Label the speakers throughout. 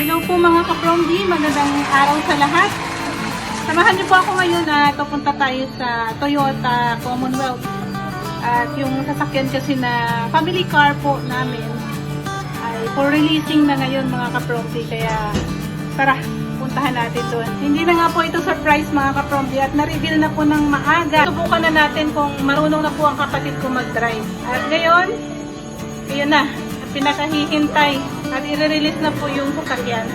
Speaker 1: Hello po mga ka-Promdi, magandang araw sa lahat. Samahan niyo po ako ngayon na pupunta tayo sa Toyota Commonwealth. At yung sasakyan kasi na family car po namin ay for releasing na ngayon mga ka-Promdi. Kaya tara, puntahan natin doon. Hindi na nga po ito surprise mga ka-Promdi at na-reveal na po ng maaga. Subukan na natin kung marunong na po ang kapatid ko mag-drive. At ngayon, ayun na, pinakahihintay at i-release na po yung sasakyan.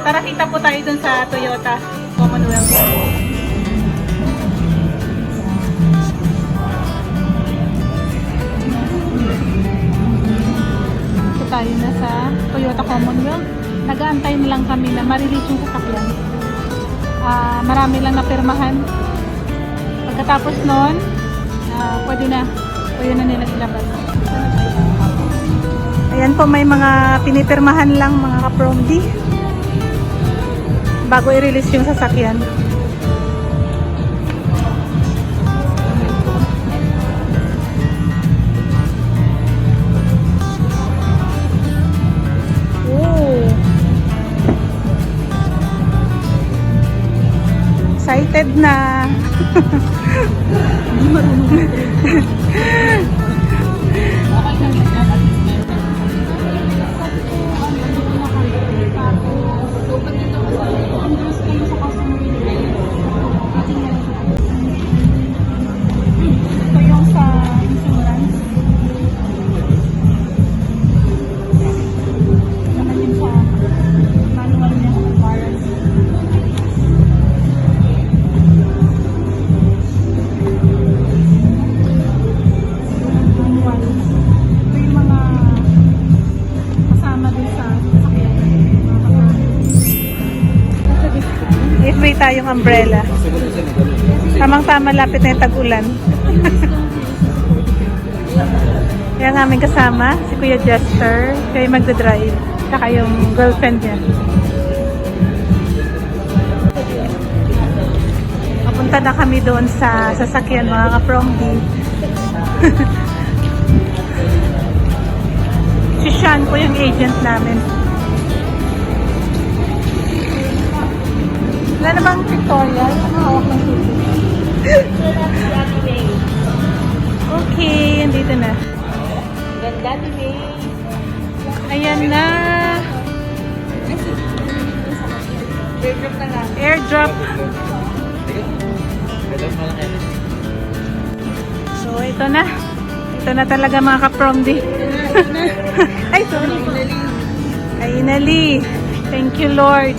Speaker 1: Tara, kita po tayo dun sa Toyota Commonwealth. Ito tayo na sa Toyota Commonwealth. Nag-aantay na lang kami na ma-release yung sasakyan. Marami lang napirmahan. Pagkatapos nun, pwede na nila ilabas. Ayan po, may mga pinipirmahan lang mga ka-Promdi bago i-release yung sasakyan. Oh. Excited na. Hindi marunong. May tayong umbrella. Tamang-tama, lapit na yung tag-ulan. Yan ang aming kasama, si Kuya Jester. Siya yung magdadrive. Saka yung girlfriend niya. Papunta na kami doon sa sasakyan mga ka-Promdi. Si Sean po yung agent namin. Wala na bang tutorial? Hawak ng tubig. Okay, andito na.
Speaker 2: Ganda ni May.
Speaker 1: Ayan na.
Speaker 2: Airdrop na lang.
Speaker 1: Airdrop. So, ito na. Ito na talaga mga ka-Promdi. Ay, sorry po. Finally. Thank you, Lord.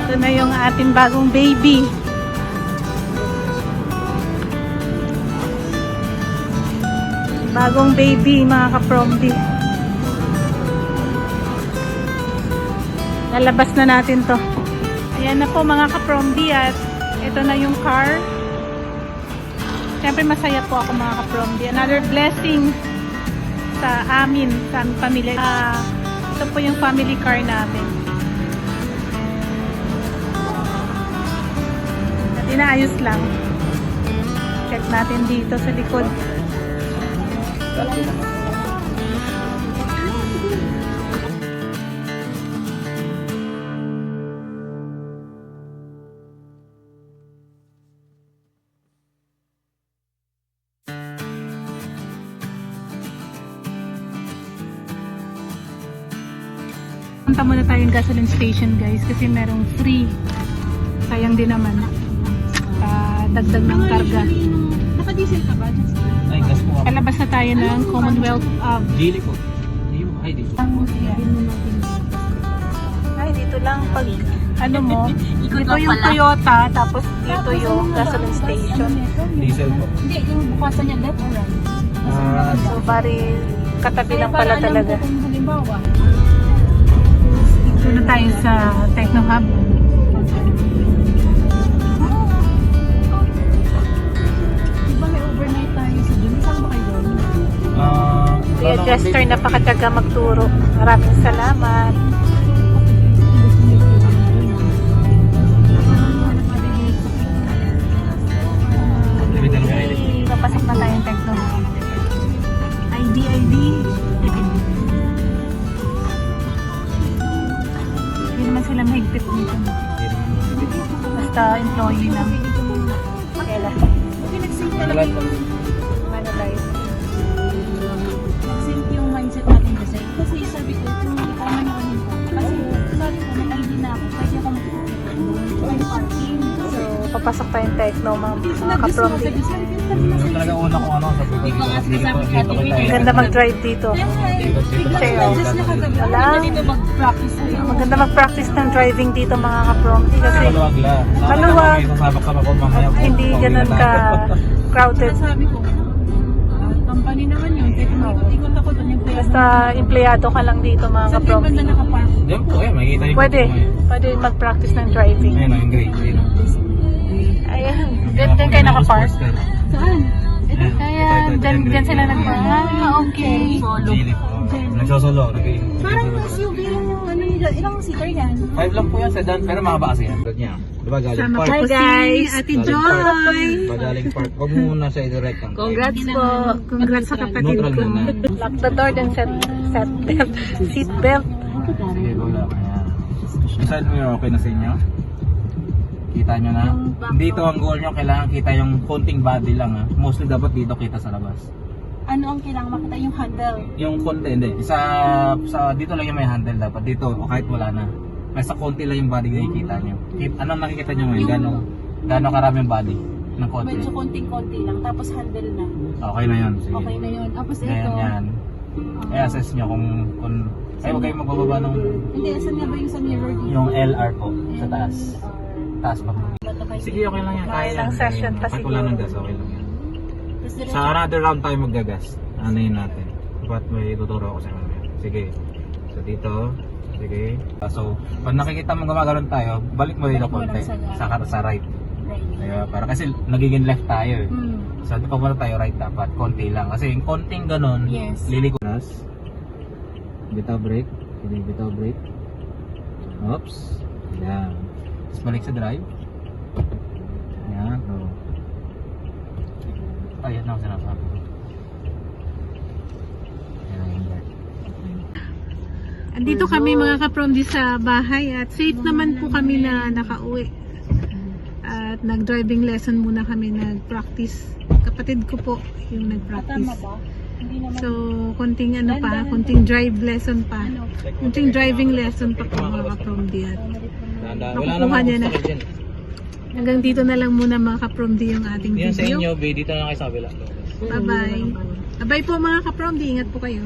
Speaker 1: Ito na yung ating bagong baby. Bagong baby mga ka-Promdi. Lalabas na natin to. Ayan na po mga ka-Promdi at ito na yung car. Siyempre masaya po ako mga ka-Promdi. Another blessing sa amin, sa aming pamilya. Ito po yung family car namin. Inaayos lang. Check natin dito sa likod. Punta muna tayong gasoline station guys kasi merong free. Sayang din naman. Dagdag ng karga.
Speaker 2: Naka-diesel ka ba?
Speaker 3: Ay, gas po.
Speaker 1: Palabas na tayo ng Commonwealth
Speaker 3: Dili po. Ay, dito.
Speaker 1: Ay, dito lang pag ano mo, dito yung Toyota, tapos dito yung gasoline station.
Speaker 3: Diesel po.
Speaker 2: Hindi, yung bukasan niya left or right?
Speaker 1: So, bari katabi lang pala talaga.
Speaker 2: Kung halimbawa,
Speaker 1: Dito na tayo sa Techno Hub. Kuya Jester, napakatyaga magturo. Maraming salamat. Papasok na tayong Techno. ID. naman sila mahigpit dito. Basta employee lang. Kailan?
Speaker 2: Kasi nag-sync talaga yung
Speaker 1: Manulife.
Speaker 2: nag-sync yung mindset natin kasi. Kasi sabi ko, kung tama na kami po. Kasi sabi ko, may ID na ako. Pwede ako may parking.
Speaker 1: So, papasok tayong Techno, mga
Speaker 2: Nag-gusto
Speaker 1: ka-prom
Speaker 2: ko sa
Speaker 1: dito.
Speaker 2: sabi ko,
Speaker 3: Yung talaga una ko ano, sabi ko dito.
Speaker 1: Ang ganda mag-drive dito. Wala.
Speaker 2: dito mag-practice.
Speaker 1: Maganda mag-practice ng driving dito mga ka-prom kasi
Speaker 3: Maluwag lang.
Speaker 1: Maluwag.
Speaker 3: Sasabak-sabak ko mamaya.
Speaker 1: hindi ganun ka crowded.
Speaker 2: Sabi ko, company naman yun. Kaya ikot ako doon yung kuya.
Speaker 1: Basta empleyado ka lang dito mga
Speaker 2: Saan kayo
Speaker 1: ka-prom.
Speaker 2: banda nakapark?
Speaker 3: Yan po, makikita niyo.
Speaker 1: Pwede. Pwede mag-practice ng driving.
Speaker 3: Ayun, yung gray. Ayun.
Speaker 1: Ayan. Diyan kayo nakapark.
Speaker 2: Saan?
Speaker 1: Ayan. Diyan sila nagpark. Ah, okay.
Speaker 3: Gili po. Nagsosolo.
Speaker 2: Parang SUV lang yung ano nila. Ilang seater yan?
Speaker 3: 5 lang po yan sedan, pero mahaba kasi yan. Niya. Diba galing
Speaker 1: Sama
Speaker 3: park?
Speaker 1: ko si Ate Joy.
Speaker 3: Galing park. Huwag mo muna siya i-direct.
Speaker 1: Congrats po. Congrats sa kapatid
Speaker 3: Neutral
Speaker 1: ko.
Speaker 3: na.
Speaker 1: Lock the door then set belt. Seat belt.
Speaker 3: Sige, go lang. Ayan. Side mirror, okay na sa inyo? Kita nyo na? Dito ang goal nyo, kailangan kita yung konting body lang ha. Mostly dapat dito kita sa labas.
Speaker 2: Ano ang kailangan makita? Yung handle.
Speaker 3: Yung konti, hindi. Dito lang yung may handle dapat. Dito, o kahit wala na. Kasi sa konti lang yung body na nakikita nyo. Anong nakikita nyo ngayon? Gano'ng karaming body? Ng konti?
Speaker 2: Medyo konting-konti lang. Tapos handle na.
Speaker 3: Okay na yun. Sige.
Speaker 2: Okay na yun. Tapos ito.
Speaker 3: Ayan, yan. I-assess nyo kung ay, huwag kayong magbababa ng
Speaker 2: Hindi, saan nga ba yung sa mirror dito?
Speaker 3: yung LR po sa taas. Taas pa po.
Speaker 2: Bato kayo.
Speaker 3: Sige, okay lang yan. Kaya
Speaker 1: Ilang
Speaker 3: yan.
Speaker 1: session pa
Speaker 3: Kahit wala
Speaker 1: siguro.
Speaker 3: ng gas, okay lang yan.
Speaker 2: Tapos diretso.
Speaker 3: Sa another round tayo maggagas. Ano yun natin? Dapat may tuturo ako sa kanila. Sige. So dito. Sige. So, pag nakikita mo gumagano'n tayo, balik mo dito
Speaker 2: Balik mo
Speaker 3: konti.
Speaker 2: lang
Speaker 3: Sa right.
Speaker 2: Right.
Speaker 3: Diba? Para kasi nagiging left tayo eh.
Speaker 2: Hmm.
Speaker 3: So, pag muna tayo right dapat, konti lang. Kasi yung konting ganun,
Speaker 2: Yes.
Speaker 3: liliko. Bitaw brake. Sige, bitaw brake. Oops. Yan. Tapos balik sa drive. Yan. So. Ayan na ako sinasabi. Yan ang yung
Speaker 1: Andito kami mga ka-prom di sa bahay at safe naman po kami na nakauwi. At nag-driving lesson muna kami, nag-practice. Kapatid ko po yung
Speaker 2: Tama
Speaker 1: nag-practice.
Speaker 2: ba? Hindi naman.
Speaker 1: So, konting ano pa, konting drive lesson pa. Konting driving lesson pa po mga ka-prom di at
Speaker 3: Wala
Speaker 1: Nakukuha
Speaker 3: naman
Speaker 1: niya na.
Speaker 3: obstacle dyan.
Speaker 1: hanggang dito na lang muna mga ka-prom di yung ating
Speaker 3: Yan sa
Speaker 1: video.
Speaker 3: inyo, dito na lang kayo sa kabila.
Speaker 1: Bye-bye. Bye po mga ka-prom di, ingat po kayo.